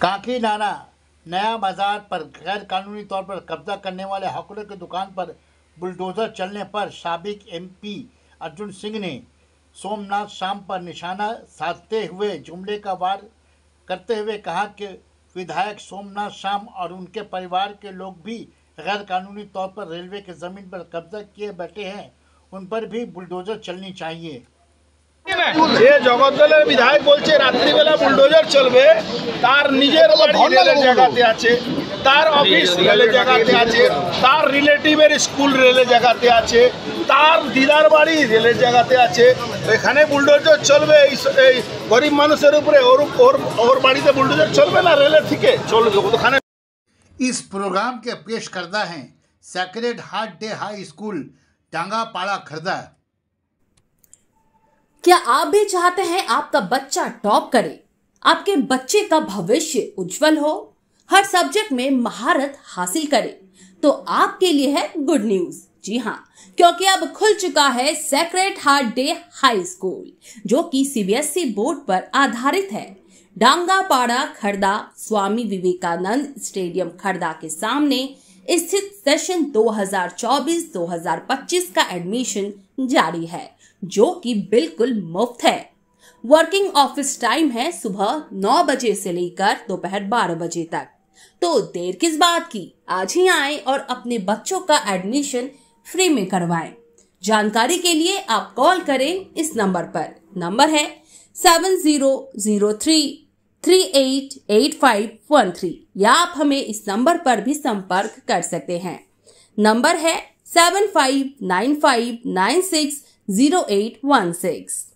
काकीनाडा नया बाजार पर गैर कानूनी तौर पर कब्जा करने वाले हॉकरों की दुकान पर बुलडोजर चलने पर साबिक एमपी अर्जुन सिंह ने सोमनाथ शाम पर निशाना साधते हुए जुमले का वार करते हुए कहा कि विधायक सोमनाथ शाम और उनके परिवार के लोग भी गैर कानूनी तौर पर रेलवे की जमीन पर कब्जा किए बैठे हैं, उन पर भी बुलडोजर चलनी चाहिए। যে জগদ্দলের বিধায়ক বলছে রাত্রিবেলা বুলডোজার চলবে, তার নিজের বাড়ি রেলের জায়গাতে আছে, তার অফিস রেলের জায়গাতে আছে, তার রিলেটিভের স্কুল রেলের জায়গাতে আছে, তার দিদার বাড়ি রেলের জায়গাতে আছে, এখানে বুলডোজার চলবে এই গরিব মানুষের উপরে? ওর বাড়িতে বুলডোজার চলবে না, রেলের থেকে চলবে ওখানে। इस प्रोग्राम के पेश करता है Sacred Heart Day High School Tangapada Khurda. क्या आप भी चाहते हैं आपका बच्चा टॉप करे, आपके बच्चे का भविष्य उज्जवल हो, हर सब्जेक्ट में महारत हासिल करे? तो आपके लिए है गुड न्यूज। जी हाँ, क्योंकि अब खुल चुका है Sacred Heart Day High school, जो कि सीबीएसई बोर्ड पर आधारित है। डांगापाड़ा खर्दा स्वामी विवेकानंद स्टेडियम खर्दा के सामने स्थित सेशन 2024-2025 का एडमिशन जारी है, जो कि बिल्कुल मुफ्त है। वर्किंग ऑफिस टाइम है सुबह 9 बजे से लेकर दोपहर 12 बजे तक। तो देर किस बात की, आज ही आएं और अपने बच्चों का एडमिशन फ्री में करवाएं। जानकारी के लिए आप कॉल करें इस नंबर पर। नंबर है 7003388513 या आप हमें इस नंबर पर भी संपर्क कर सकते हैं। नंबर है 7595960816।